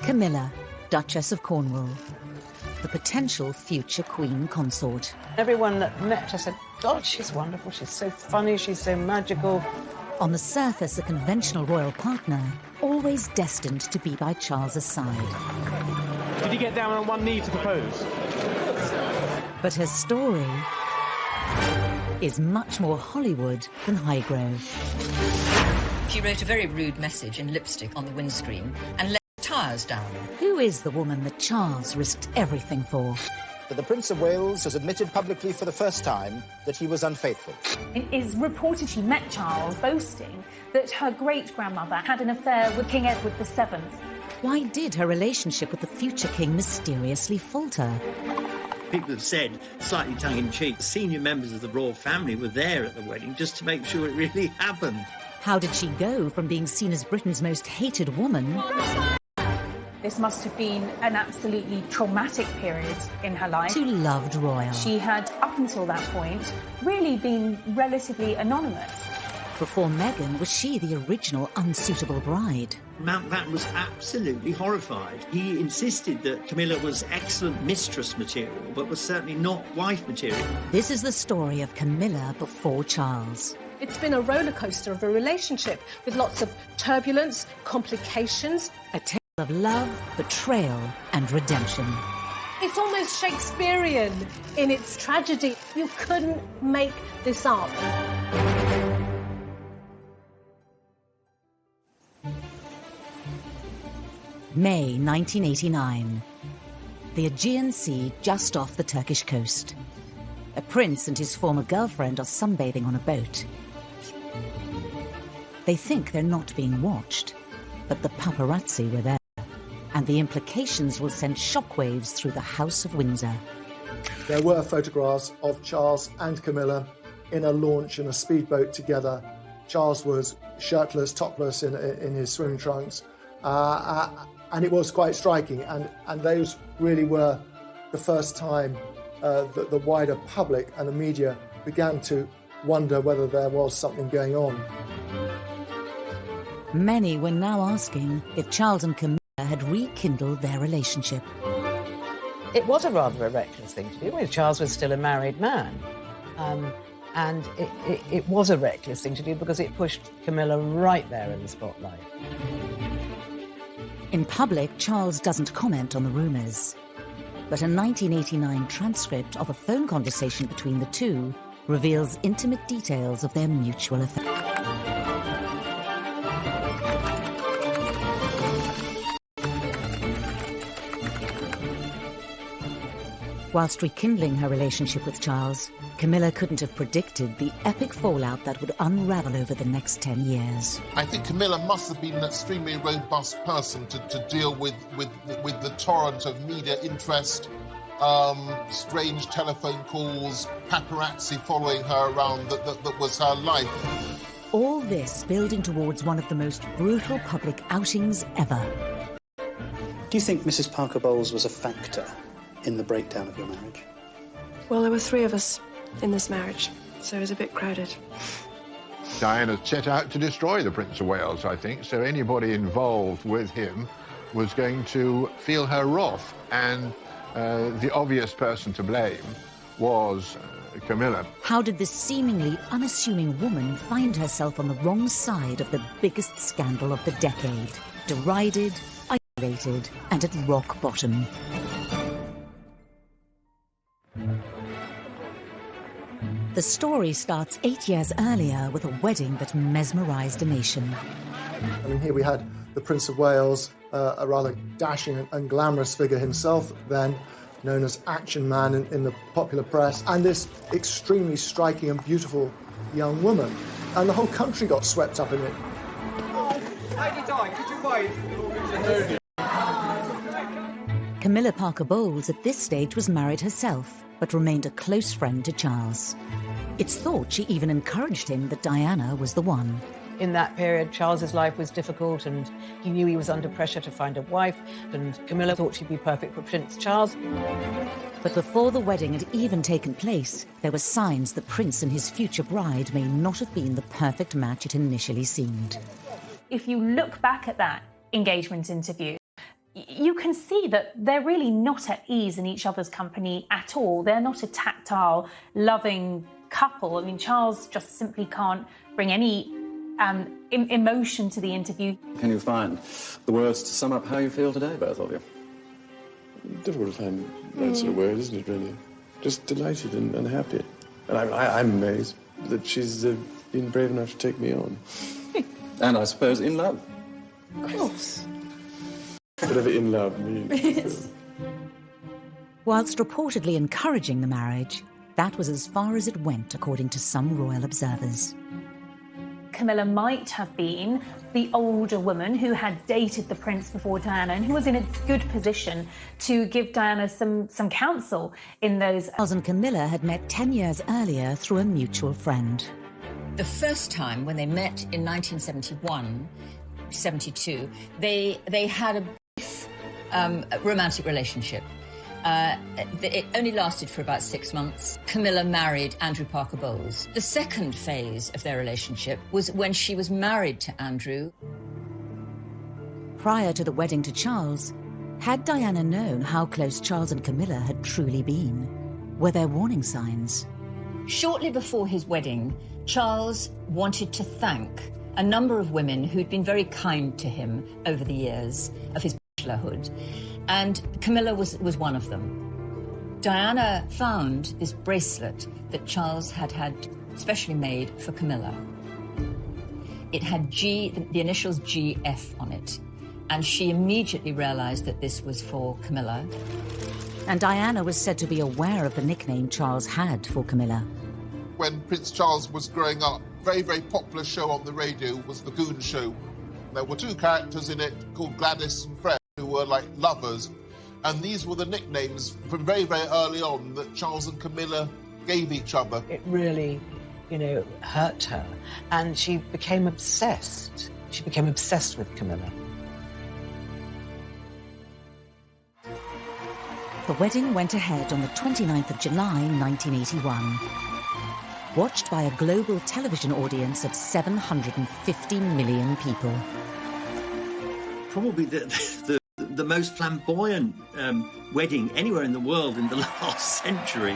Camilla, Duchess of Cornwall, the potential future Queen Consort. Everyone that met her said, God, she's wonderful, she's so funny, she's so magical. On the surface, a conventional royal partner, always destined to be by Charles's side. Did he get down on one knee to propose? But her story is much more Hollywood than Highgrove. She wrote a very rude message in lipstick on the windscreen and let the tyres down. Who is the woman that Charles risked everything for? But the Prince of Wales has admitted publicly for the first time that he was unfaithful. It is reported she met Charles boasting that her great-grandmother had an affair with King Edward VII. Why did her relationship with the future king mysteriously falter? People have said, slightly tongue-in-cheek, senior members of the royal family were there at the wedding just to make sure it really happened. How did she go from being seen as Britain's most hated woman? This must have been an absolutely traumatic period in her life. To loved royal. She had, up until that point, really been relatively anonymous. Before Meghan, was she the original unsuitable bride? Mountbatten was absolutely horrified. He insisted that Camilla was excellent mistress material, but was certainly not wife material. This is the story of Camilla before Charles. It's been a rollercoaster of a relationship with lots of turbulence, complications. A tale of love, betrayal and redemption. It's almost Shakespearean in its tragedy. You couldn't make this up. May 1989. The Aegean Sea just off the Turkish coast. A prince and his former girlfriend are sunbathing on a boat. They think they're not being watched, but the paparazzi were there, and the implications will send shockwaves through the House of Windsor. There were photographs of Charles and Camilla in a launch in a speedboat together. Charles was shirtless, topless in his swimming trunks, and it was quite striking. And those really were the first time that the wider public and the media began to wonder whether there was something going on. Many were now asking if Charles and Camilla had rekindled their relationship. It was a rather a reckless thing to do. Well, Charles was still a married man. And it was a reckless thing to do because it pushed Camilla right there in the spotlight. In public, Charles doesn't comment on the rumours. But a 1989 transcript of a phone conversation between the two reveals intimate details of their mutual affair. Whilst rekindling her relationship with Charles, Camilla couldn't have predicted the epic fallout that would unravel over the next 10 years. I think Camilla must have been an extremely robust person to deal with the torrent of media interest, strange telephone calls, paparazzi following her around that was her life. All this building towards one of the most brutal public outings ever. Do you think Mrs. Parker Bowles was a factor in the breakdown of your marriage? Well, there were 3 of us in this marriage, so it was a bit crowded. Diana set out to destroy the Prince of Wales, I think, so anybody involved with him was going to feel her wrath, and the obvious person to blame was Camilla. How did this seemingly unassuming woman find herself on the wrong side of the biggest scandal of the decade? Derided, isolated, and at rock bottom. The story starts 8 years earlier with a wedding that mesmerised a nation. I mean, here we had the Prince of Wales, a rather dashing and glamorous figure himself then, known as Action Man in the popular press, and this extremely striking and beautiful young woman. And the whole country got swept up in it. Camilla Parker Bowles at this stage was married herself, but remained a close friend to Charles. It's thought she even encouraged him that Diana was the one. In that period, Charles's life was difficult and he knew he was under pressure to find a wife, and Camilla thought she'd be perfect for Prince Charles. But before the wedding had even taken place, there were signs the prince and his future bride may not have been the perfect match it initially seemed. If you look back at that engagement interview, you can see that they're really not at ease in each other's company at all. They're not a tactile, loving couple. I mean, Charles just simply can't bring any emotion to the interview. Can you find the words to sum up how you feel today, both of you? Difficult to find that sort of word, isn't it, really? Just delighted and happy. And I'm amazed that she's been brave enough to take me on. And I suppose in love. Of course. Whatever in love means. Whilst reportedly encouraging the marriage, that was as far as it went, according to some royal observers. Camilla might have been the older woman who had dated the prince before Diana and who was in a good position to give Diana some counsel in those... Charles and Camilla had met 10 years earlier through a mutual friend. The first time when they met in 1971, 72, they had a brief romantic relationship. It only lasted for about 6 months. Camilla married Andrew Parker Bowles. The second phase of their relationship was when she was married to Andrew. Prior to the wedding to Charles, had Diana known how close Charles and Camilla had truly been? Were there warning signs? Shortly before his wedding, Charles wanted to thank a number of women who'd been very kind to him over the years of his bachelorhood. And Camilla was one of them. Diana found this bracelet that Charles had specially made for Camilla. It had the initials GF on it, and she immediately realised that this was for Camilla. And Diana was said to be aware of the nickname Charles had for Camilla. When Prince Charles was growing up, very, very popular show on the radio was The Goon Show. There were 2 characters in it called Gladys and Fred, who were like lovers, and these were the nicknames from very, very early on that Charles and Camilla gave each other. It really, hurt her, and she became obsessed. She became obsessed with Camilla. The wedding went ahead on the 29th of July, 1981. Watched by a global television audience of 750 million people. Probably the most flamboyant wedding anywhere in the world in the last century.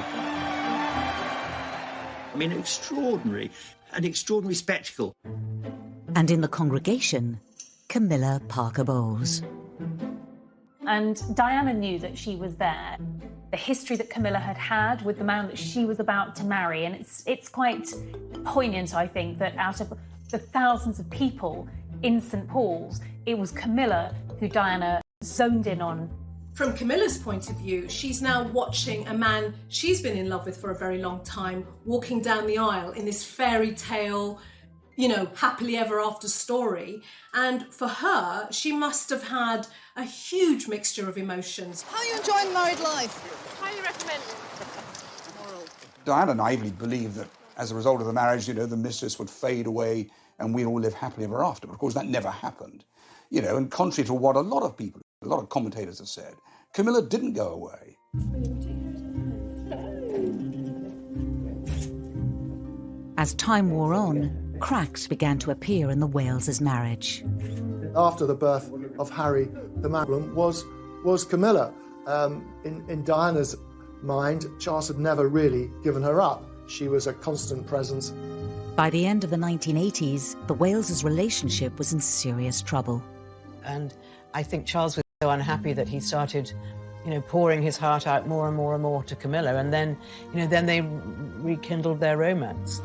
I mean, an extraordinary spectacle. And in the congregation, Camilla Parker Bowles. And Diana knew that she was there. The history that Camilla had with the man that she was about to marry, and it's quite poignant, I think, that out of the thousands of people in St. Paul's, it was Camilla who Diana zoned in on. From Camilla's point of view, she's now watching a man she's been in love with for a very long time walking down the aisle in this fairy tale, happily ever after story. And for her, she must have had a huge mixture of emotions. How are you enjoying married life? Highly recommend. Diana naively believed that as a result of the marriage, the mistress would fade away and we'd all live happily ever after. But of course, that never happened. And contrary to what a lot of people, a lot of commentators have said, Camilla didn't go away. As time wore on, cracks began to appear in the Wales's marriage. After the birth of Harry, the problem was Camilla. In Diana's mind, Charles had never really given her up. She was a constant presence. By the end of the 1980s, the Wales's relationship was in serious trouble. And I think Charles was so unhappy that he started, pouring his heart out more and more and more to Camilla, and then they rekindled their romance.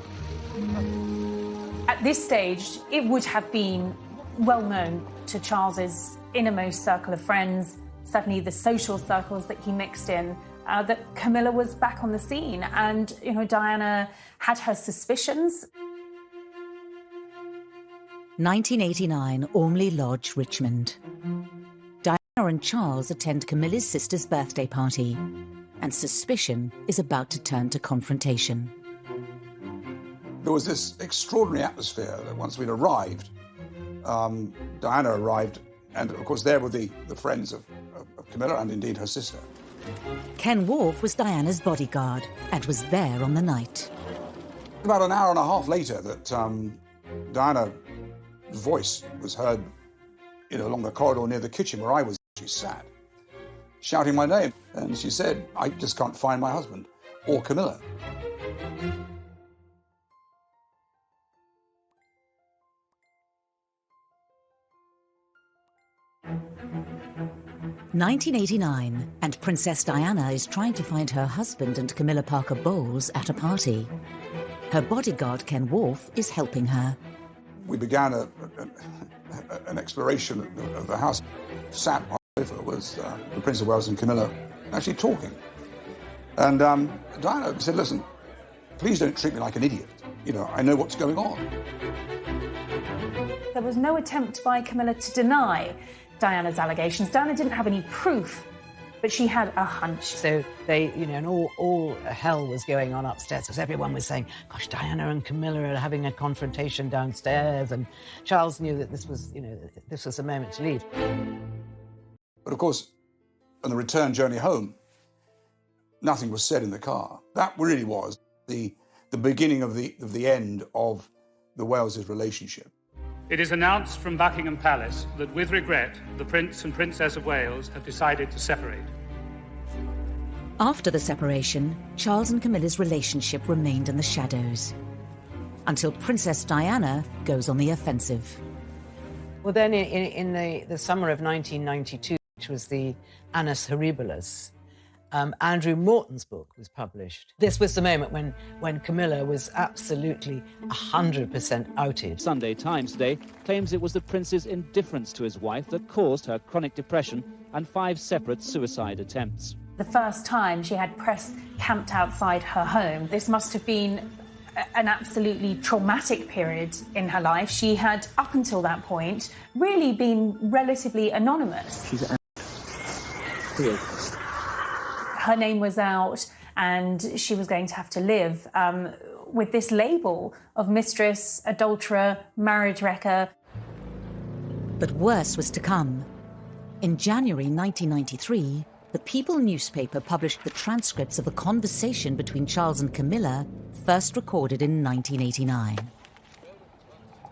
At this stage, it would have been well known to Charles's innermost circle of friends, certainly the social circles that he mixed in, that Camilla was back on the scene, and Diana had her suspicions. 1989, Ormley Lodge, Richmond. Diana and Charles attend Camilla's sister's birthday party, and suspicion is about to turn to confrontation. There was this extraordinary atmosphere that once we'd arrived, Diana arrived, and of course there were the friends of Camilla and indeed her sister. Ken Wharf was Diana's bodyguard and was there on the night. About an hour and a half later that Diana's voice was heard along the corridor near the kitchen where I was. she sat, shouting my name. And she said, I just can't find my husband, or Camilla. (1989), and Princess Diana is trying to find her husband and Camilla Parker Bowles at a party. Her bodyguard, Ken Worf, is helping her. We began an exploration of the house. Sat on the sofa was the Prince of Wales and Camilla actually talking. And Diana said, listen, please don't treat me like an idiot. You know, I know what's going on. There was no attempt by Camilla to deny Diana's allegations. Diana didn't have any proof, but she had a hunch. So they, you know, and all hell was going on upstairs because everyone was saying, gosh, Diana and Camilla are having a confrontation downstairs. And Charles knew that this was, you know, this was the moment to leave. But of course, on the return journey home, nothing was said in the car. That really was the beginning of the end of the Wales' relationship. It is announced from Buckingham Palace that, with regret, the Prince and Princess of Wales have decided to separate. After the separation, Charles and Camilla's relationship remained in the shadows, until Princess Diana goes on the offensive. Well, then in the summer of 1992, which was the Annus Horribilis, Andrew Morton's book was published. This was the moment when Camilla was absolutely 100% outed. Sunday Times today claims it was the prince's indifference to his wife that caused her chronic depression and 5 separate suicide attempts. The first time she had press camped outside her home, this must have been an absolutely traumatic period in her life. She had, up until that point, really been relatively anonymous. She's her name was out and she was going to have to live with this label of mistress, adulterer, marriage wrecker. But worse was to come. In January 1993, the People newspaper published the transcripts of a conversation between Charles and Camilla, first recorded in 1989.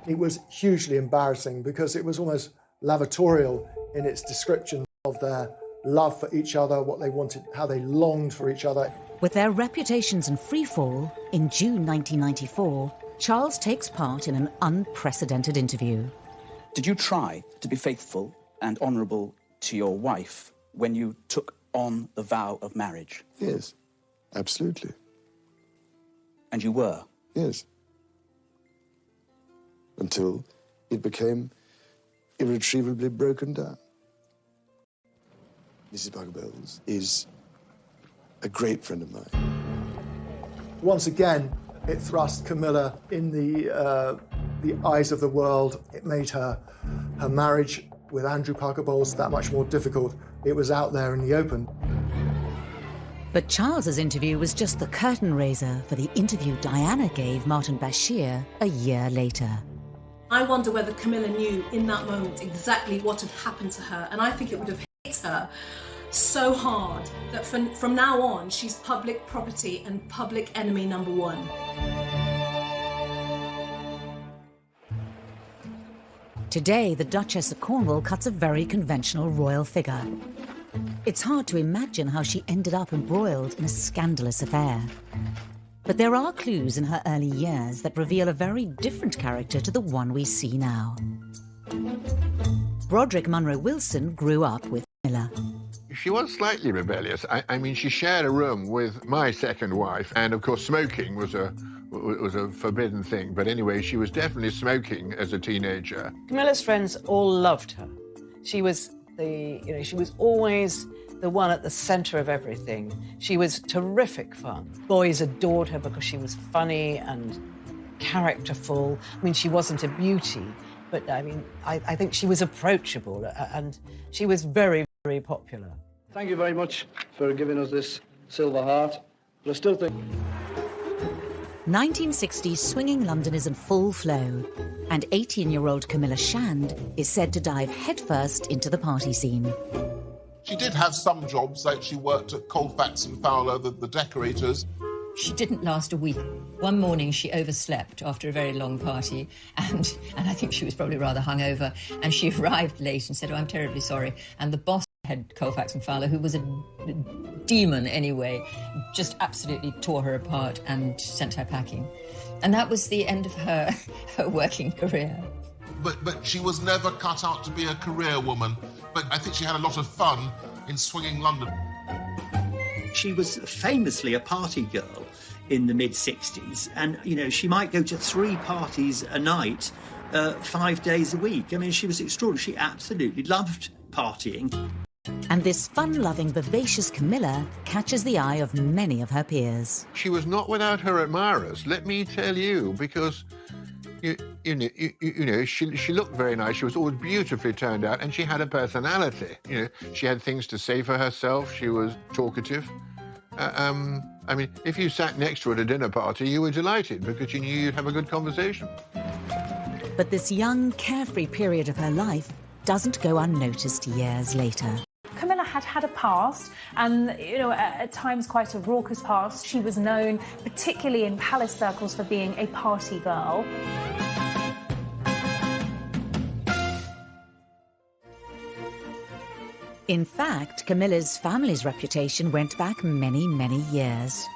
It was hugely embarrassing because it was almost lavatorial in its description of their love for each other, what they wanted, how they longed for each other. With their reputations in freefall, in June 1994, Charles takes part in an unprecedented interview. Did you try to be faithful and honourable to your wife when you took on the vow of marriage? Yes, absolutely. And you were? Yes. Until it became irretrievably broken down. Mrs. Parker Bowles is a great friend of mine. Once again, it thrust Camilla in the eyes of the world. It made her marriage with Andrew Parker Bowles that much more difficult. It was out there in the open. But Charles's interview was just the curtain raiser for the interview Diana gave Martin Bashir a year later. I wonder whether Camilla knew in that moment exactly what had happened to her, and I think it would have hit her so hard that from now on she's public property and public enemy number one. Today, the Duchess of Cornwall cuts a very conventional royal figure. It's hard to imagine how she ended up embroiled in a scandalous affair. But there are clues in her early years that reveal a very different character to the one we see now. Broderick Munro Wilson grew up with Camilla. She was slightly rebellious. I mean, she shared a room with my second wife, and of course smoking was a forbidden thing. But anyway, she was definitely smoking as a teenager. Camilla's friends all loved her. She was she was always the one at the centre of everything. She was terrific fun. Boys adored her because she was funny and characterful. I mean, she wasn't a beauty, but I mean, I think she was approachable, and she was very, very popular. Thank you very much for giving us this Silver Heart, but I still think... 1960s swinging London is in full flow, and 18-year-old Camilla Shand is said to dive headfirst into the party scene. She did have some jobs, like she worked at Colfax and Fowler, the decorators. She didn't last a week. One morning she overslept after a very long party, and I think she was probably rather hungover, and she arrived late and said, "Oh, I'm terribly sorry." And the boss head Colfax and Fowler, who was a demon anyway, just absolutely tore her apart and sent her packing. And that was the end of her working career. But she was never cut out to be a career woman. But I think she had a lot of fun in swinging London. She was famously a party girl in the mid-60s, and, you know, she might go to 3 parties a night, 5 days a week. I mean, she was extraordinary. She absolutely loved partying. And this fun-loving, vivacious Camilla catches the eye of many of her peers. She was not without her admirers, let me tell you, because you know, she looked very nice. She was always beautifully turned out, and she had a personality. You know, she had things to say for herself. She was talkative. I mean, if you sat next to her at a dinner party, you were delighted because you knew you'd have a good conversation. But this young, carefree period of her life doesn't go unnoticed years later. Camilla had had a past, and, you know, at times quite a raucous past. She was known, particularly in palace circles, for being a party girl. In fact, Camilla's family's reputation went back many, many years.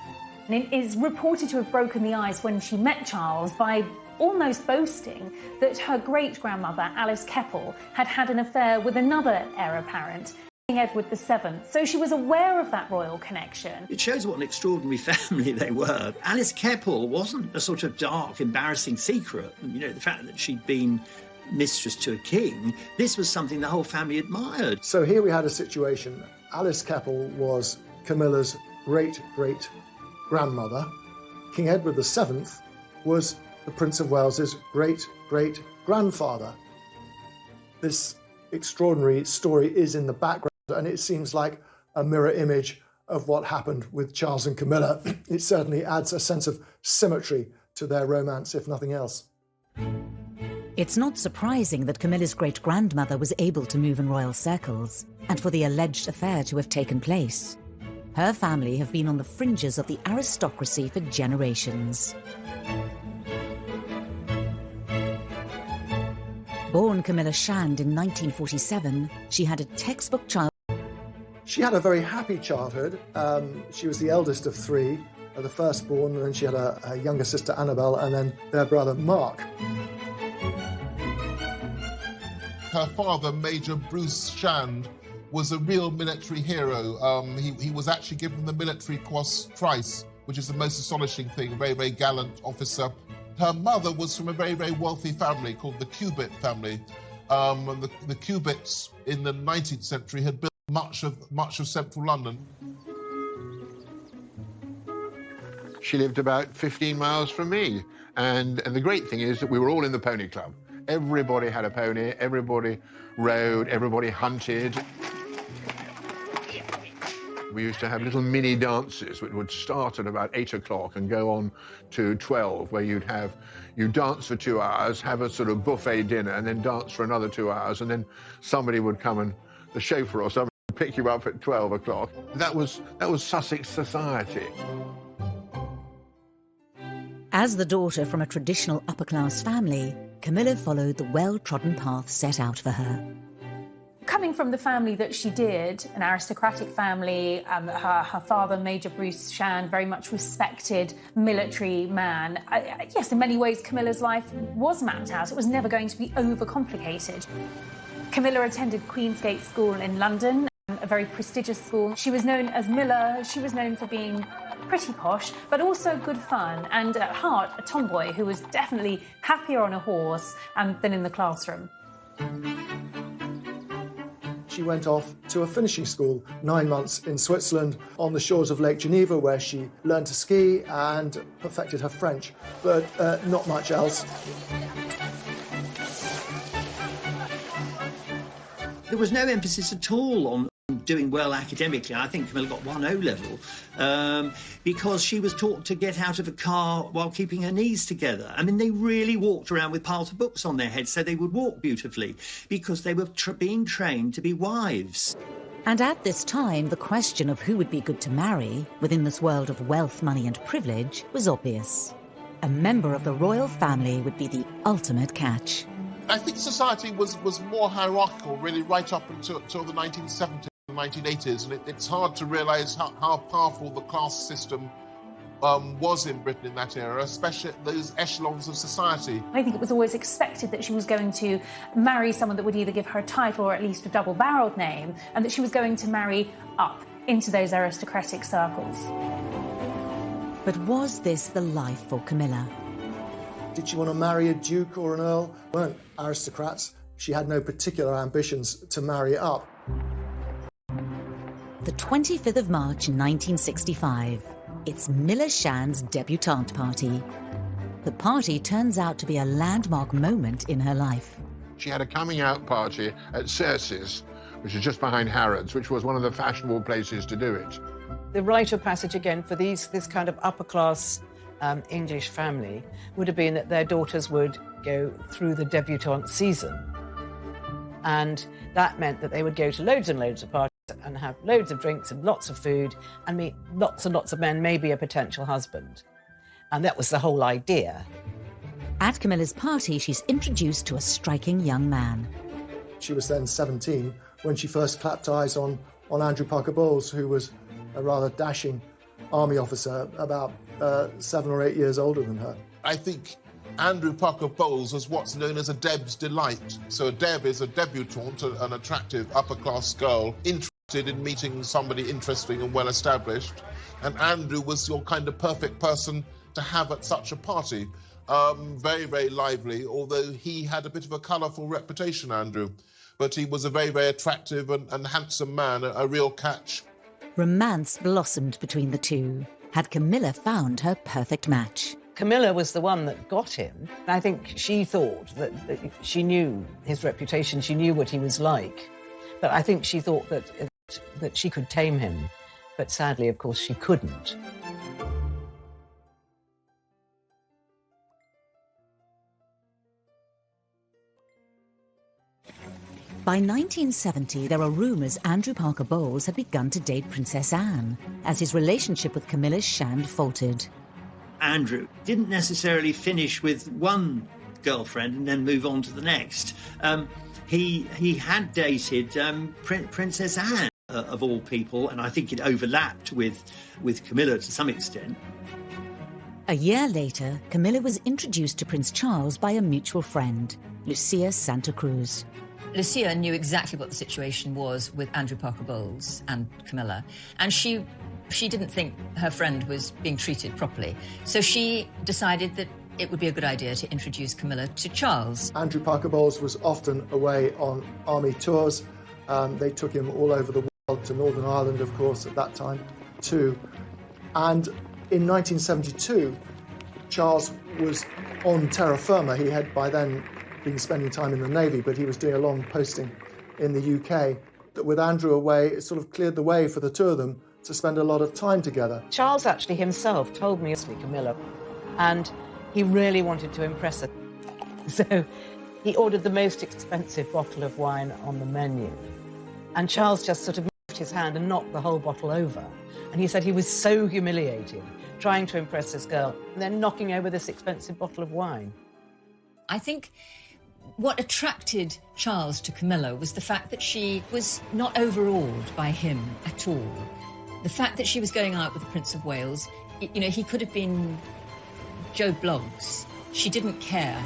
And it is reported to have broken the ice when she met Charles by almost boasting that her great-grandmother, Alice Keppel, had had an affair with another heir apparent, King Edward VII. So she was aware of that royal connection. It shows what an extraordinary family they were. Alice Keppel wasn't a sort of dark, embarrassing secret. You know, the fact that she'd been mistress to a king, this was something the whole family admired. So here we had a situation. Alice Keppel was Camilla's great-great-grandmother. King Edward VII was the Prince of Wales's great-great-grandfather. This extraordinary story is in the background, and it seems like a mirror image of what happened with Charles and Camilla. It certainly adds a sense of symmetry to their romance, if nothing else. It's not surprising that Camilla's great-grandmother was able to move in royal circles, and for the alleged affair to have taken place. Her family have been on the fringes of the aristocracy for generations. Born Camilla Shand in 1947, she had a textbook childhood. She had a very happy childhood. She was the eldest of 3, the firstborn, and then she had a younger sister, Annabelle, and then their brother, Mark. Her father, Major Bruce Shand, was a real military hero. He was actually given the Military Cross twice, which is the most astonishing thing, a very, very gallant officer. Her mother was from a very, very wealthy family called the Cubitt family. And the Cubitts in the 19th century had built much of central London. She lived about 15 miles from me. And the great thing is that we were all in the pony club. Everybody had a pony, everybody rode, everybody hunted. We used to have little mini dances which would start at about 8 o'clock and go on to 12, where you'd dance for 2 hours, have a sort of buffet dinner, and then dance for another 2 hours, and then somebody would come, and the chauffeur or somebody would pick you up at 12 o'clock. That was Sussex society. As the daughter from a traditional upper-class family, Camilla followed the well-trodden path set out for her. Coming from the family that she did, an aristocratic family, her father, Major Bruce Shand, very much respected military man. Yes, in many ways, Camilla's life was mapped out. It was never going to be overcomplicated. Camilla attended Queensgate School in London, a very prestigious school. She was known as Miller. She was known for being pretty posh, but also good fun, and at heart, a tomboy who was definitely happier on a horse than in the classroom. She went off to a finishing school, 9 months in Switzerland, on the shores of Lake Geneva, where she learned to ski and perfected her French, but not much else. There was no emphasis at all on doing well academically. I think Camilla got 1 O-level because she was taught to get out of a car while keeping her knees together. I mean, they really walked around with piles of books on their heads so they would walk beautifully because they were being trained to be wives. And at this time, the question of who would be good to marry within this world of wealth, money and privilege was obvious. A member of the royal family would be the ultimate catch. I think society was more hierarchical, really, right up until the 1970s. 1980s, and it's hard to realise how powerful the class system was in Britain in that era, especially at those echelons of society. I think it was always expected that she was going to marry someone that would either give her a title or at least a double-barrelled name, and that she was going to marry up into those aristocratic circles. But was this the life for Camilla? Did she want to marry a duke or an earl? Weren't aristocrats. She had no particular ambitions to marry up. The 25th of March 1965. It's Milla Shan's debutante party. The party turns out to be a landmark moment in her life. She had a coming-out party at Cersei's, which is just behind Harrods, which was one of the fashionable places to do it. The rite of passage, again, for this kind of upper-class English family would have been that their daughters would go through the debutante season. And that meant that they would go to loads and loads of parties and have loads of drinks and lots of food and meet lots and lots of men, maybe a potential husband. And that was the whole idea. At Camilla's party, she's introduced to a striking young man. She was then 17 when she first clapped eyes on Andrew Parker Bowles, who was a rather dashing army officer, about 7 or 8 years older than her. I think Andrew Parker Bowles was what's known as a Deb's delight. So a Deb is a debutante, an attractive upper-class girl, interested in meeting somebody interesting and well-established. And Andrew was your kind of perfect person to have at such a party. Very, very lively, although he had a bit of a colourful reputation, Andrew. But he was a very, very attractive and handsome man, a real catch. Romance blossomed between the two. Had Camilla found her perfect match? Camilla was the one that got him. I think she thought that she knew his reputation, she knew what he was like. But I think she thought that she could tame him. But sadly, of course, she couldn't. By 1970, there are rumours Andrew Parker Bowles had begun to date Princess Anne, as his relationship with Camilla Shand faltered. Andrew didn't necessarily finish with one girlfriend and then move on to the next. He had dated Princess Anne, of all people, and I think it overlapped with Camilla to some extent. A year later, Camilla was introduced to Prince Charles by a mutual friend, Lucia Santa Cruz. Lucia knew exactly what the situation was with Andrew Parker Bowles and Camilla, and she didn't think her friend was being treated properly. So she decided that it would be a good idea to introduce Camilla to Charles. Andrew Parker Bowles was often away on army tours. They took him all over the world, to Northern Ireland, of course, at that time, too. And in 1972, Charles was on terra firma. He had by then been spending time in the Navy, but he was doing a long posting in the UK. With Andrew away, it sort of cleared the way for the two of them to spend a lot of time together. Charles actually himself told me, Camilla, and he really wanted to impress her. So he ordered the most expensive bottle of wine on the menu. And Charles just sort of moved his hand and knocked the whole bottle over. And he said he was so humiliated trying to impress this girl and then knocking over this expensive bottle of wine. I think what attracted Charles to Camilla was the fact that she was not overawed by him at all. The fact that she was going out with the Prince of Wales, you know, he could have been Joe Bloggs. She didn't care.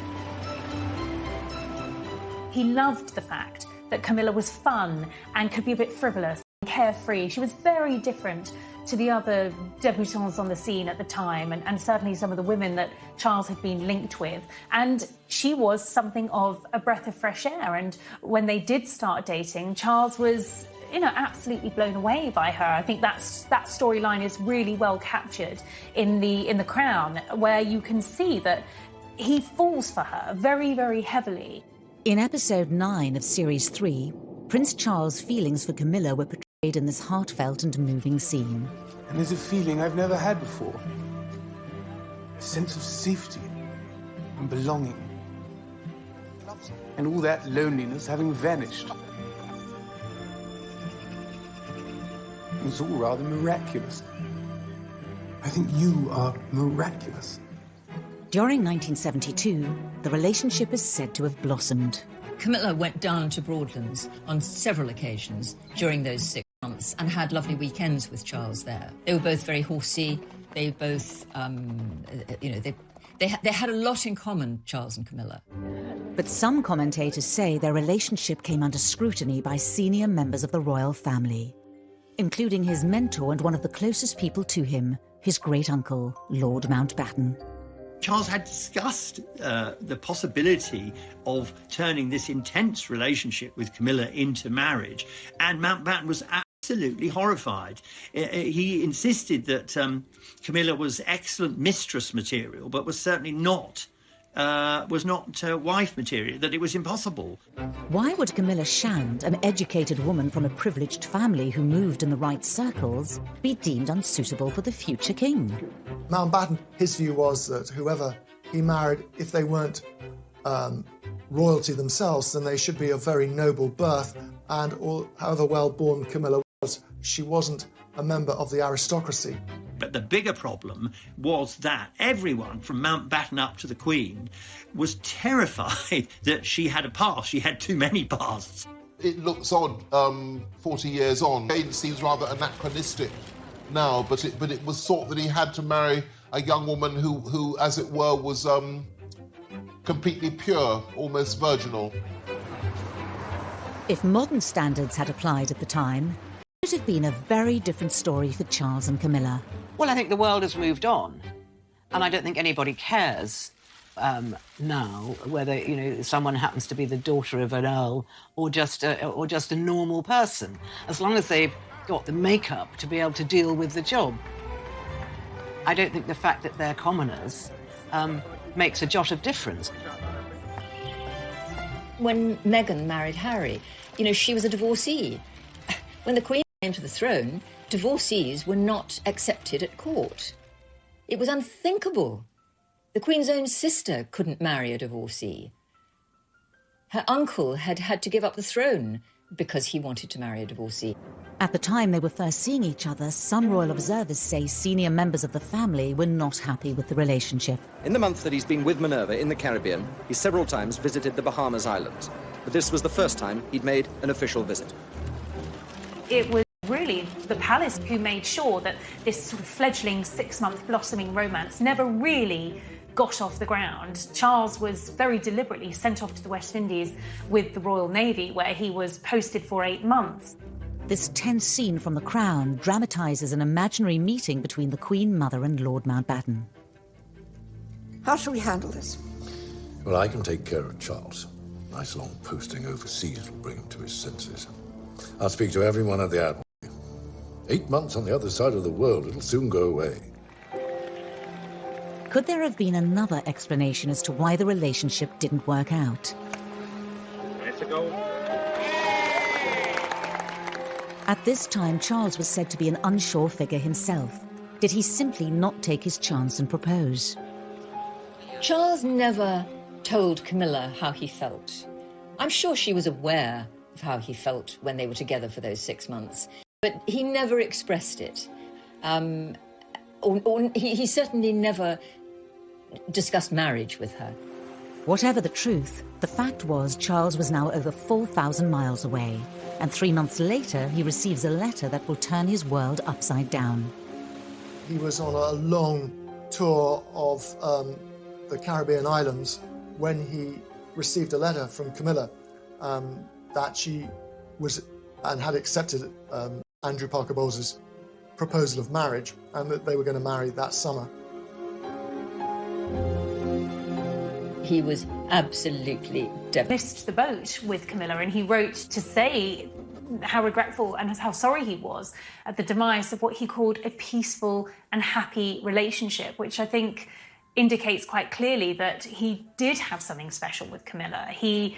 He loved the fact that Camilla was fun and could be a bit frivolous and carefree. She was very different to the other debutantes on the scene at the time, and certainly some of the women that Charles had been linked with. And she was something of a breath of fresh air. And when they did start dating, Charles was, you know, absolutely blown away by her. I think that storyline is really well captured in the Crown, where you can see that he falls for her very, very heavily. In episode 9 of series 3, Prince Charles' feelings for Camilla were portrayed in this heartfelt and moving scene. And there's a feeling I've never had before. A sense of safety and belonging. And all that loneliness having vanished. It was all rather miraculous. I think you are miraculous. During 1972, the relationship is said to have blossomed. Camilla went down to Broadlands on several occasions during those 6 months and had lovely weekends with Charles there. They were both very horsey. They both, they had a lot in common, Charles and Camilla. But some commentators say their relationship came under scrutiny by senior members of the royal family, including his mentor and one of the closest people to him, his great-uncle, Lord Mountbatten. Charles had discussed the possibility of turning this intense relationship with Camilla into marriage, and Mountbatten was absolutely horrified. He insisted that Camilla was excellent mistress material, but was certainly not wife material, that it was impossible. Why would Camilla Shand, an educated woman from a privileged family who moved in the right circles, be deemed unsuitable for the future king? Mountbatten, his view was that whoever he married, if they weren't royalty themselves, then they should be of very noble birth, and however well-born Camilla was, she wasn't a member of the aristocracy. But the bigger problem was that everyone, from Mountbatten up to the Queen, was terrified that she had a past. She had too many pasts. It looks odd 40 years on. It seems rather anachronistic now, but it was thought that he had to marry a young woman who as it were, was completely pure, almost virginal. If modern standards had applied at the time, it would have been a very different story for Charles and Camilla. Well, I think the world has moved on, and I don't think anybody cares now whether someone happens to be the daughter of an earl or just a normal person, as long as they've got the makeup to be able to deal with the job. I don't think the fact that they're commoners makes a jot of difference. When Meghan married Harry, she was a divorcee. When the Queen came to the throne, divorcees were not accepted at court. It was unthinkable. The Queen's own sister couldn't marry a divorcee. Her uncle had had to give up the throne because he wanted to marry a divorcee. At the time they were first seeing each other, some royal observers say senior members of the family were not happy with the relationship. In the month that he's been with Minerva in the Caribbean, he several times visited the Bahamas Islands. But this was the first time he'd made an official visit. It was really the palace who made sure that this sort of fledgling 6-month blossoming romance never really got off the ground. Charles was very deliberately sent off to the West Indies with the Royal Navy, where he was posted for 8 months. This tense scene from The Crown dramatises an imaginary meeting between the Queen Mother and Lord Mountbatten. How shall we handle this? Well, I can take care of Charles. Nice long posting overseas will bring him to his senses. I'll speak to everyone at the Admiralty. 8 months on the other side of the world, it'll soon go away. Could there have been another explanation as to why the relationship didn't work out? At this time, Charles was said to be an unsure figure himself. Did he simply not take his chance and propose? Charles never told Camilla how he felt. I'm sure she was aware of how he felt when they were together for those 6 months, but he never expressed it. He certainly never discussed marriage with her. Whatever the truth, the fact was Charles was now over 4,000 miles away, and 3 months later he receives a letter that will turn his world upside down. He was on a long tour of the Caribbean islands when he received a letter from Camilla that she was and had accepted Andrew Parker Bowles's proposal of marriage, and that they were going to marry that summer. He was absolutely devastated. Missed the boat with Camilla, and he wrote to say how regretful and how sorry he was at the demise of what he called a peaceful and happy relationship, which I think indicates quite clearly that he did have something special with Camilla. He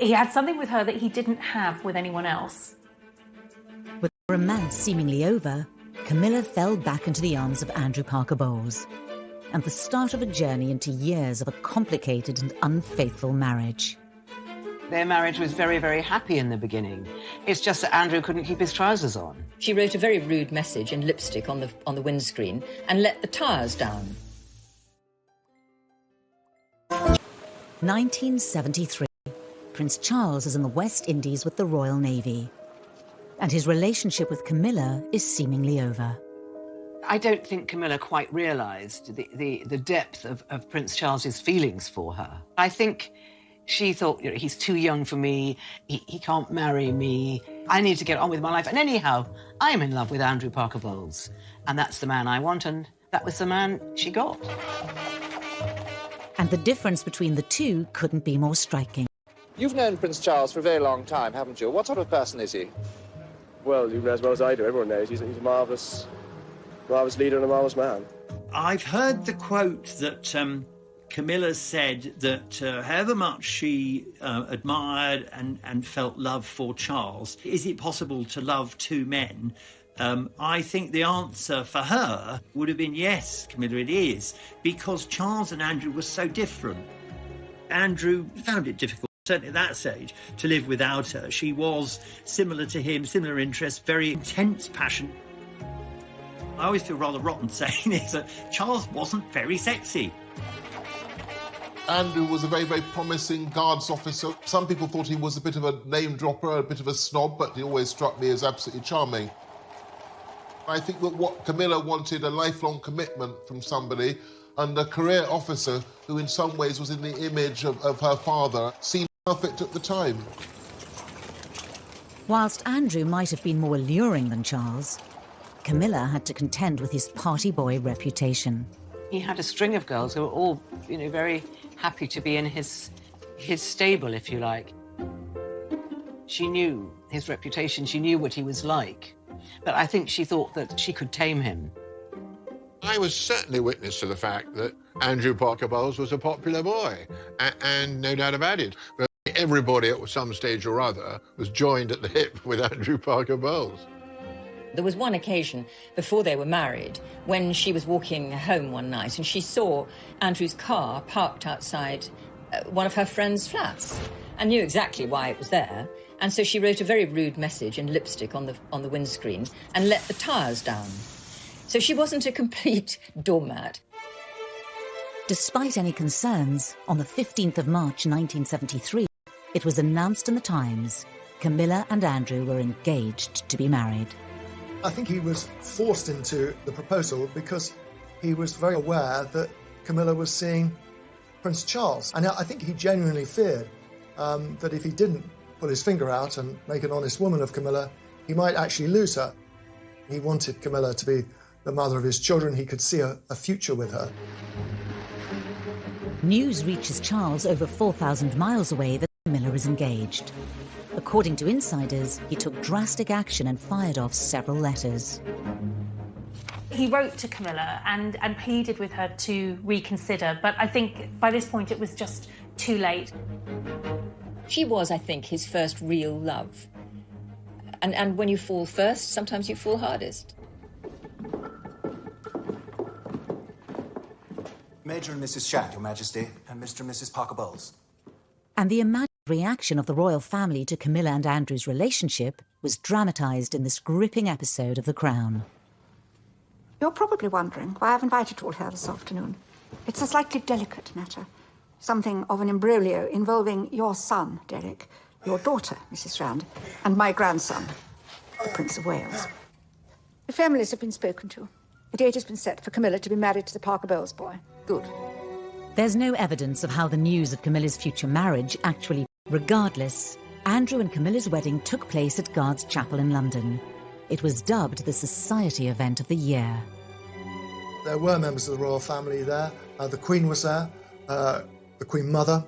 had something with her that he didn't have with anyone else. With the romance seemingly over, Camilla fell back into the arms of Andrew Parker Bowles, and the start of a journey into years of a complicated and unfaithful marriage. Their marriage was very, very happy in the beginning. It's just that Andrew couldn't keep his trousers on. She wrote a very rude message in lipstick on the windscreen and let the tyres down. 1973. Prince Charles is in the West Indies with the Royal Navy. and his relationship with Camilla is seemingly over. I don't think Camilla quite realised the depth of Prince Charles's feelings for her. I think she thought, you know, he's too young for me, he can't marry me, I need to get on with my life. And anyhow, I'm in love with Andrew Parker Bowles, and that's the man I want, and that was the man she got. And the difference between the two couldn't be more striking. You've known Prince Charles for a very long time, haven't you? What sort of person is he? Well, you know as well as I do. Everyone knows he's a marvellous leader and a marvellous man. I've heard the quote that Camilla said that however much she admired and felt love for Charles, is it possible to love two men? I think the answer for her would have been yes, Camilla, it is, because Charles and Andrew were so different. Andrew found it difficult, certainly at that stage, to live without her. She was similar to him, similar interests, very intense passion. I always feel rather rotten saying this, that Charles wasn't very sexy. Andrew was a very, very promising guards officer. Some people thought he was a bit of a name dropper, a bit of a snob, but he always struck me as absolutely charming. I think that what Camilla wanted, a lifelong commitment from somebody, and a career officer who in some ways was in the image of her father, seemed perfect at the time. Whilst Andrew might have been more alluring than Charles, Camilla had to contend with his party boy reputation. He had a string of girls who were all, you know, very happy to be in his stable, if you like. She knew his reputation, she knew what he was like, but I think she thought that she could tame him. I was certainly witness to the fact that Andrew Parker Bowles was a popular boy, and no doubt about it. But everybody at some stage or other was joined at the hip with Andrew Parker Bowles. There was one occasion before they were married when she was walking home one night and she saw Andrew's car parked outside one of her friend's flats and knew exactly why it was there. And so she wrote a very rude message in lipstick on the windscreen and let the tyres down. So she wasn't a complete doormat. Despite any concerns, on the 15th of March 1973, it was announced in the Times Camilla and Andrew were engaged to be married. I think he was forced into the proposal because he was very aware that Camilla was seeing Prince Charles. And I think he genuinely feared that if he didn't pull his finger out and make an honest woman of Camilla, he might actually lose her. He wanted Camilla to be the mother of his children. He could see a future with her. News reaches Charles over 4,000 miles away that Camilla is engaged. According to insiders, he took drastic action and fired off several letters. He wrote to Camilla and pleaded with her to reconsider, but I think by this point it was just too late. She was, I think, his first real love. And when you fall first, sometimes you fall hardest. Major and Mrs. Shand, Your Majesty, and Mr. and Mrs. Parker Bowles. And the imagined reaction of the royal family to Camilla and Andrew's relationship was dramatised in this gripping episode of The Crown. You're probably wondering why I've invited you all here this afternoon. It's a slightly delicate matter. Something of an imbroglio involving your son, Derek, your daughter, Mrs. Shand, and my grandson, the Prince of Wales. The families have been spoken to. The date has been set for Camilla to be married to the Parker Bowles boy. Good. There's no evidence of how the news of Camilla's future marriage actually. Regardless, Andrew and Camilla's wedding took place at Guards Chapel in London. It was dubbed the Society Event of the Year. There were members of the royal family there. The Queen was there, the Queen Mother,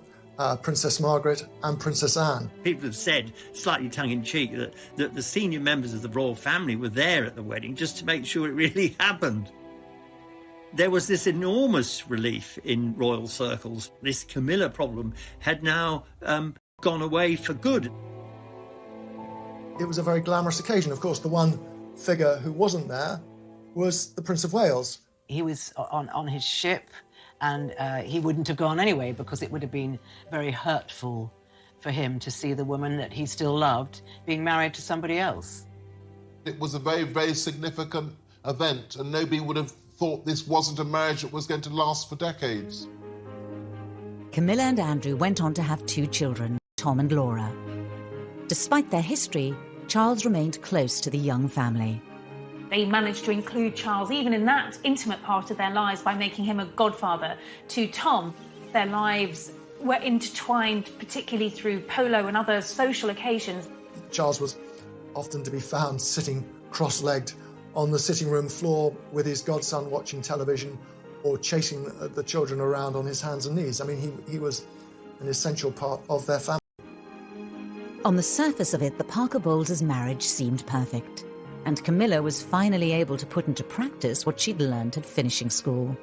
Princess Margaret and Princess Anne. People have said, slightly tongue-in-cheek, that the senior members of the royal family were there at the wedding just to make sure it really happened. There was this enormous relief in royal circles. This Camilla problem had now gone away for good. It was a very glamorous occasion. Of course, the one figure who wasn't there was the Prince of Wales. He was on his ship, and he wouldn't have gone anyway because it would have been very hurtful for him to see the woman that he still loved being married to somebody else. It was a very, very significant event, and nobody would have thought this wasn't a marriage that was going to last for decades. Camilla and Andrew went on to have 2 children, Tom and Laura. Despite their history, Charles remained close to the young family. They managed to include Charles even in that intimate part of their lives by making him a godfather to Tom. Their lives were intertwined, particularly through polo and other social occasions. Charles was often to be found sitting cross-legged on the sitting room floor with his godson watching television or chasing the children around on his hands and knees. I mean, he was an essential part of their family. On the surface of it, the Parker Bowles' marriage seemed perfect, and Camilla was finally able to put into practice what she'd learned at finishing school.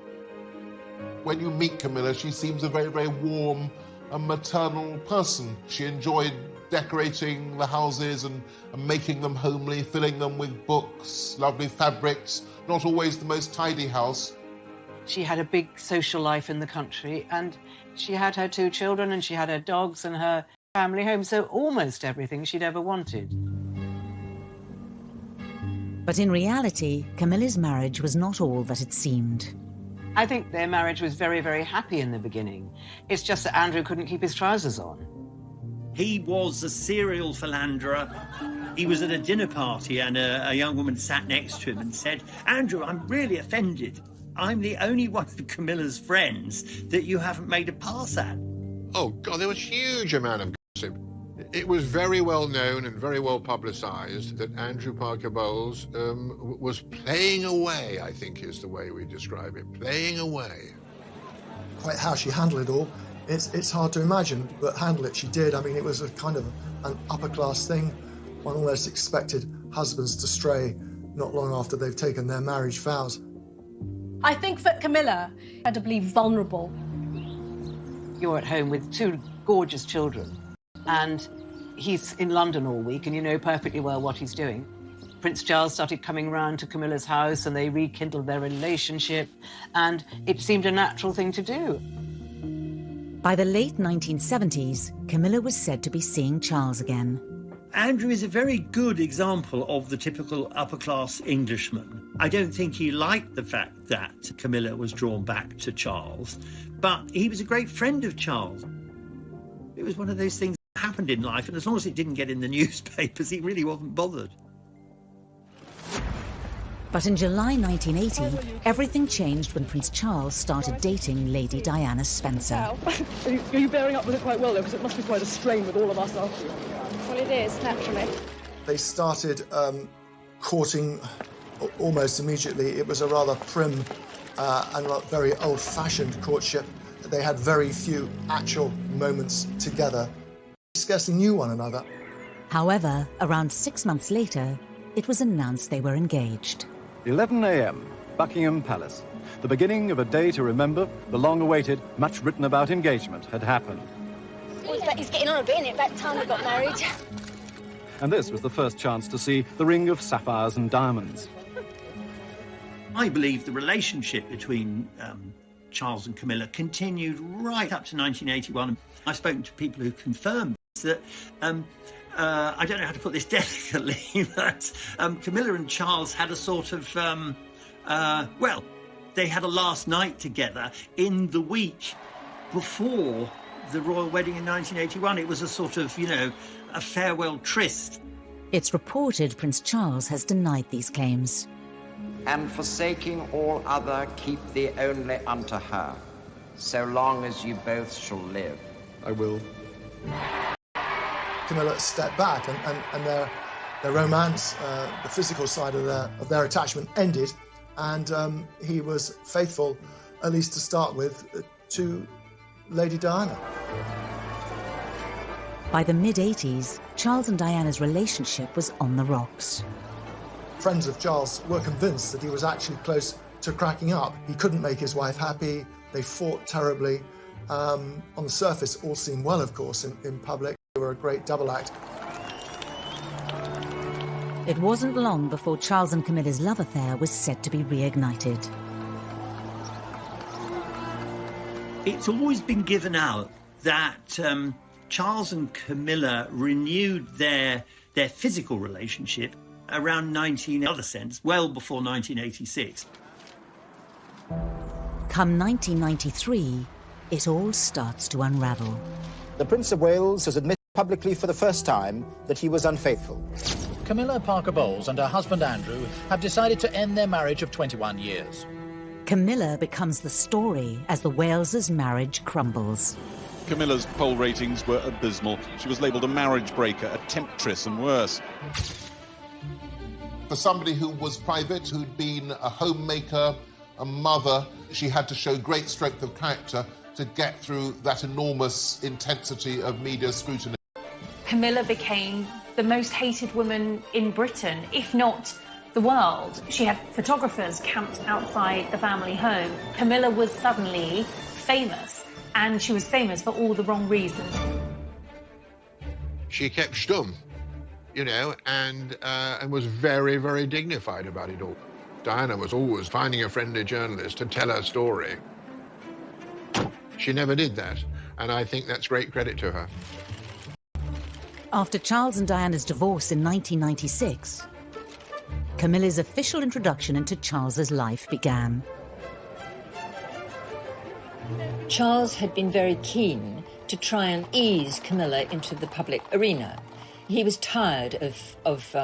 When you meet Camilla, she seems a very, very warm and maternal person. She enjoyed decorating the houses and making them homely, filling them with books, lovely fabrics, not always the most tidy house. She had a big social life in the country, and she had her 2 children, and she had her dogs and her family home, so almost everything she'd ever wanted. But in reality, Camilla's marriage was not all that it seemed. I think their marriage was very, very happy in the beginning. It's just that Andrew couldn't keep his trousers on. He was a serial philanderer. He was at a dinner party and a young woman sat next to him and said, "Andrew, I'm really offended. I'm the only one of Camilla's friends that you haven't made a pass at." Oh, God, there was a huge amount of gossip. It was very well known and very well publicised that Andrew Parker Bowles was playing away, I think is the way we describe it, playing away. Quite how she handled it all, it's hard to imagine, but handle it she did. I mean, it was a kind of an upper-class thing. One almost expected husbands to stray not long after they've taken their marriage vows. I think for Camilla, incredibly vulnerable. You're at home with 2 gorgeous children, and he's in London all week, and you know perfectly well what he's doing. Prince Charles started coming round to Camilla's house, and they rekindled their relationship, and it seemed a natural thing to do. By the late 1970s, Camilla was said to be seeing Charles again. Andrew is a very good example of the typical upper-class Englishman. I don't think he liked the fact that Camilla was drawn back to Charles, but he was a great friend of Charles. It was one of those things that happened in life, and as long as it didn't get in the newspapers, he really wasn't bothered. But in July 1980, everything changed when Prince Charles started dating Lady Diana Spencer. Are you bearing up with it quite well, though? Because it must be quite a strain with all of us after you. Well, it is, naturally. They started courting almost immediately. It was a rather prim and very old-fashioned courtship. They had very few actual moments together. They scarcely knew one another. However, around 6 months later, it was announced they were engaged. 11 a.m., Buckingham Palace. The beginning of a day to remember. The long-awaited, much written about engagement had happened. He's getting on a bit, isn't it? About time we got married. And this was the first chance to see the ring of sapphires and diamonds. I believe the relationship between Charles and Camilla continued right up to 1981. I've spoken to people who confirmed that, I don't know how to put this delicately, but Camilla and Charles had a sort of, well, they had a last night together in the week before the royal wedding in 1981. It was a sort of, you know, a farewell tryst. It's reported Prince Charles has denied these claims. And forsaking all other, keep thee only unto her, so long as you both shall live. I will. Camilla stepped back and their romance, the physical side of their attachment ended, and he was faithful, at least to start with, to Lady Diana. By the mid-80s, Charles and Diana's relationship was on the rocks. Friends of Charles were convinced that he was actually close to cracking up. He couldn't make his wife happy. They fought terribly. On the surface, all seemed well, of course. In public, they were a great double act. It wasn't long before Charles and Camilla's love affair was said to be reignited. It's always been given out that Charles and Camilla renewed their physical relationship around well before 1986. Come 1993, it all starts to unravel. The Prince of Wales has admitted publicly for the first time that he was unfaithful. Camilla Parker Bowles and her husband Andrew have decided to end their marriage of 21 years. Camilla becomes the story as the Wales's marriage crumbles. Camilla's poll ratings were abysmal. She was labelled a marriage breaker, a temptress and worse. For somebody who was private, who'd been a homemaker, a mother, she had to show great strength of character to get through that enormous intensity of media scrutiny. Camilla became the most hated woman in Britain, if not the world. She had photographers camped outside the family home. Camilla was suddenly famous, and she was famous for all the wrong reasons. She kept stum, you know, and was very, very dignified about it all. Diana was always finding a friendly journalist to tell her story. She never did that, and I think that's great credit to her. After Charles and Diana's divorce in 1996, Camilla's official introduction into Charles's life began. Charles had been very keen to try and ease Camilla into the public arena. He was tired of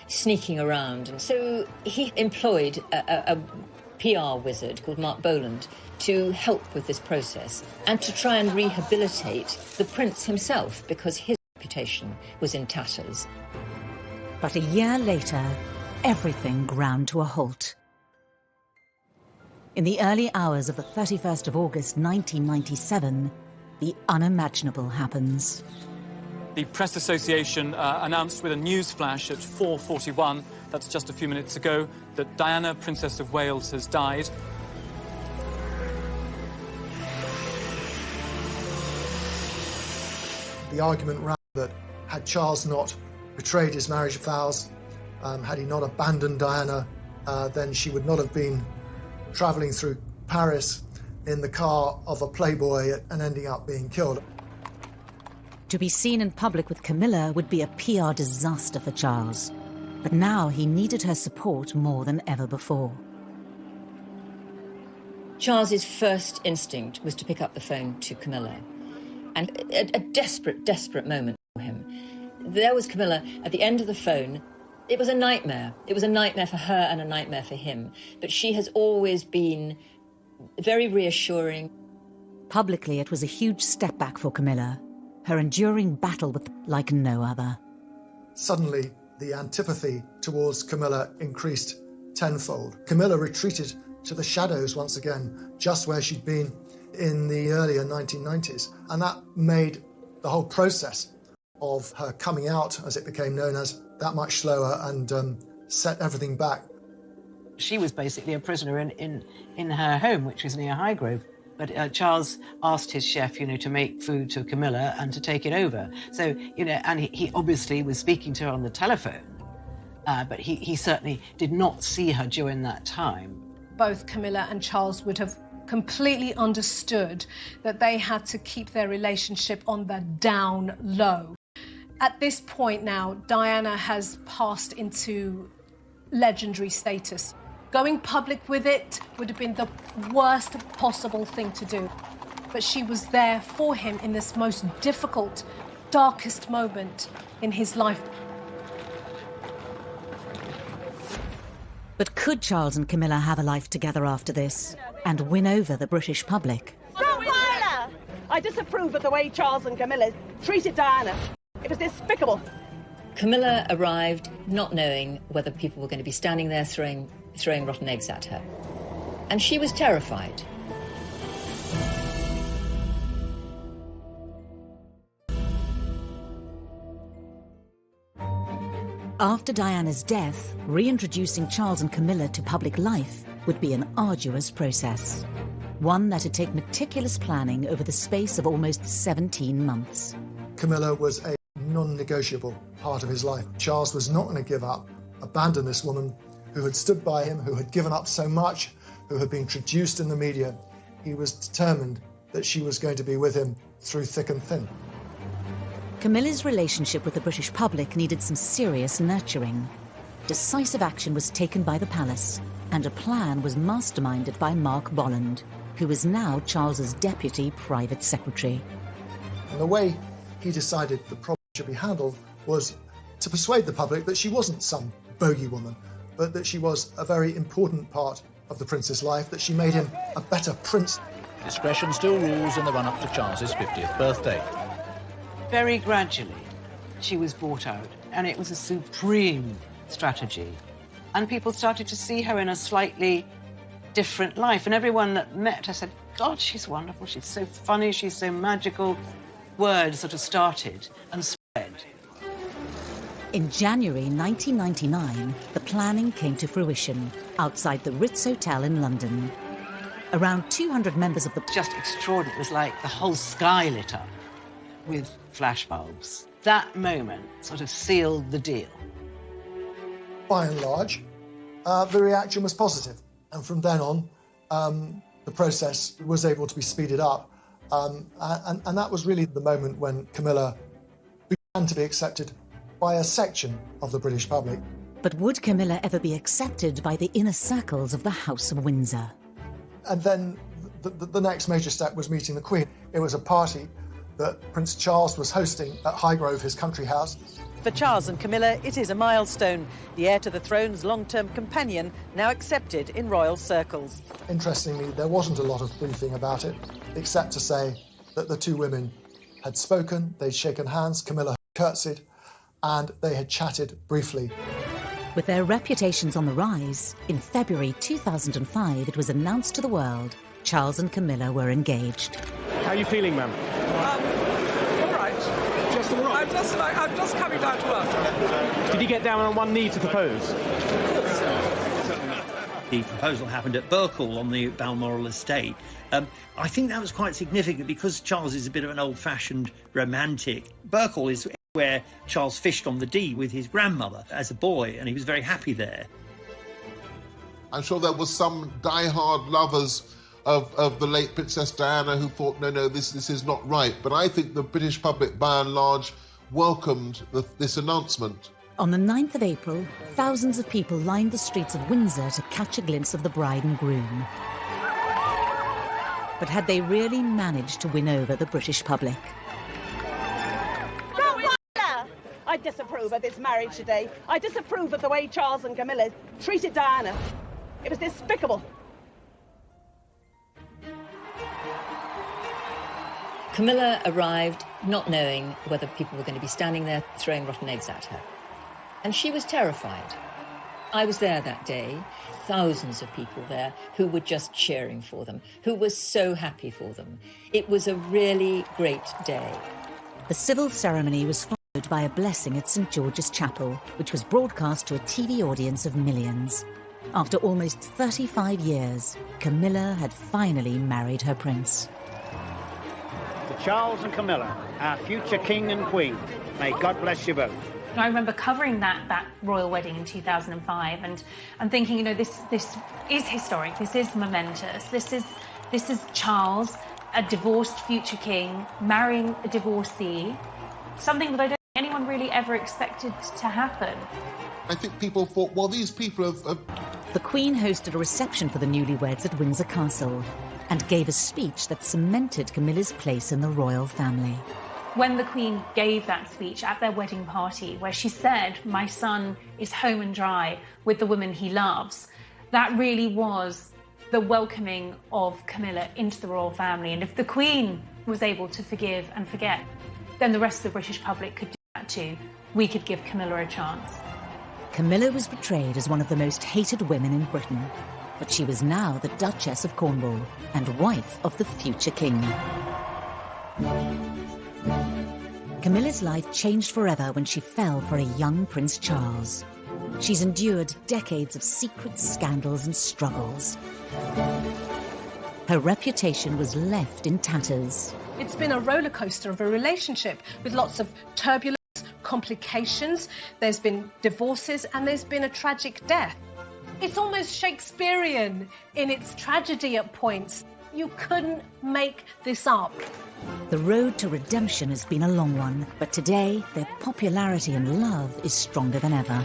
sneaking around, and so he employed a PR wizard called Mark Boland to help with this process and to try and rehabilitate the prince himself, because his reputation was in tatters. But a year later, everything ground to a halt. In the early hours of the 31st of August 1997, the unimaginable happens. The Press Association announced with a news flash at 4:41, that's just a few minutes ago, that Diana, Princess of Wales, has died. The argument ran that had Charles not betrayed his marriage vows, had he not abandoned Diana, then she would not have been travelling through Paris in the car of a playboy and ending up being killed. To be seen in public with Camilla would be a PR disaster for Charles. But now he needed her support more than ever before. Charles's first instinct was to pick up the phone to Camilla. And a desperate, desperate moment for him. There was Camilla at the end of the phone. It was a nightmare. It was a nightmare for her and a nightmare for him. But she has always been very reassuring. Publicly, it was a huge step back for Camilla. Her enduring battle with like no other. Suddenly, the antipathy towards Camilla increased tenfold. Camilla retreated to the shadows once again, just where she'd been in the earlier 1990s. And that made the whole process of her coming out, as it became known as, that much slower and set everything back. She was basically a prisoner in her home, which was near Highgrove. But Charles asked his chef, to make food to Camilla and to take it over. So, and he obviously was speaking to her on the telephone, but he certainly did not see her during that time. Both Camilla and Charles would have completely understood that they had to keep their relationship on the down low. At this point now, Diana has passed into legendary status. Going public with it would have been the worst possible thing to do. But she was there for him in this most difficult, darkest moment in his life. But could Charles and Camilla have a life together after this and win over the British public? I disapprove of the way Charles and Camilla treated Diana. It was despicable. Camilla arrived not knowing whether people were going to be standing there throwing rotten eggs at her. And she was terrified. After Diana's death, reintroducing Charles and Camilla to public life would be an arduous process. One that'd take meticulous planning over the space of almost 17 months. Camilla was a non-negotiable part of his life. Charles was not going to give up, abandon this woman who had stood by him, who had given up so much, who had been traduced in the media. He was determined that she was going to be with him through thick and thin. Camilla's relationship with the British public needed some serious nurturing. Decisive action was taken by the palace, and a plan was masterminded by Mark Boland, who was now Charles's deputy private secretary. And the way he decided the problem should be handled was to persuade the public that she wasn't some bogey woman, but that she was a very important part of the prince's life, that she made him a better prince. Discretion still rules in the run-up to Charles's 50th birthday. Very gradually, she was bought out, and it was a supreme strategy. And people started to see her in a slightly different life. And everyone that met her said, God, she's wonderful, she's so funny, she's so magical. Word sort of started and spread. In January 1999, the planning came to fruition outside the Ritz Hotel in London. Around 200 members of the... Just extraordinary. It was like the whole sky lit up with flashbulbs. That moment sort of sealed the deal. By and large, the reaction was positive. And from then on, the process was able to be speeded up. And that was really the moment when Camilla began to be accepted by a section of the British public. But would Camilla ever be accepted by the inner circles of the House of Windsor? And then the next major step was meeting the Queen. It was a party that Prince Charles was hosting at Highgrove, his country house. For Charles and Camilla, it is a milestone. The heir to the throne's long-term companion, now accepted in royal circles. Interestingly, there wasn't a lot of briefing about it, except to say that the two women had spoken, they'd shaken hands, Camilla had curtsied, and they had chatted briefly. With their reputations on the rise, in February 2005, it was announced to the world Charles and Camilla were engaged. How are you feeling, ma'am? All right. Just all right? I'm just coming down to earth. Did you get down on one knee to propose? The proposal happened at Burkle on the Balmoral estate. I think that was quite significant because Charles is a bit of an old-fashioned romantic. Burkle is where Charles fished on the Dee with his grandmother as a boy, and he was very happy there. I'm sure there was some die-hard lovers of the late Princess Diana who thought, no, this is not right. But I think the British public, by and large, welcomed this announcement. On the 9th of April, thousands of people lined the streets of Windsor to catch a glimpse of the bride and groom. But had they really managed to win over the British public? I disapprove of this marriage today. I disapprove of the way Charles and Camilla treated Diana. It was despicable. Camilla arrived not knowing whether people were going to be standing there throwing rotten eggs at her. And she was terrified. I was there that day, thousands of people there who were just cheering for them, who were so happy for them. It was a really great day. The civil ceremony was followed by a blessing at St. George's Chapel, which was broadcast to a TV audience of millions. After almost 35 years, Camilla had finally married her prince. To Charles and Camilla, our future king and queen, may God bless you both. I remember covering that royal wedding in 2005 and thinking, this is historic, this is momentous, this is Charles, a divorced future king, marrying a divorcee, something that I don't think anyone really ever expected to happen. I think people thought, well, these people have... The Queen hosted a reception for the newlyweds at Windsor Castle and gave a speech that cemented Camilla's place in the royal family. When the Queen gave that speech at their wedding party, where she said, "My son is home and dry with the woman he loves," that really was the welcoming of Camilla into the royal family. And if the Queen was able to forgive and forget, then the rest of the British public could do that too. We could give Camilla a chance. Camilla was portrayed as one of the most hated women in Britain, but she was now the Duchess of Cornwall and wife of the future king. Camilla's life changed forever when she fell for a young Prince Charles. She's endured decades of secret scandals and struggles. Her reputation was left in tatters. It's been a roller coaster of a relationship with lots of turbulence, complications. There's been divorces and there's been a tragic death. It's almost Shakespearean in its tragedy at points. You couldn't make this up. The road to redemption has been a long one, but today their popularity and love is stronger than ever.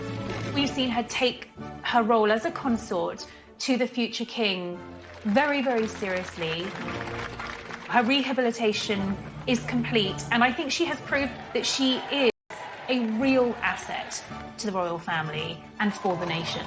We've seen her take her role as a consort to the future king very, very seriously. Her rehabilitation is complete, and I think she has proved that she is a real asset to the royal family and for the nation.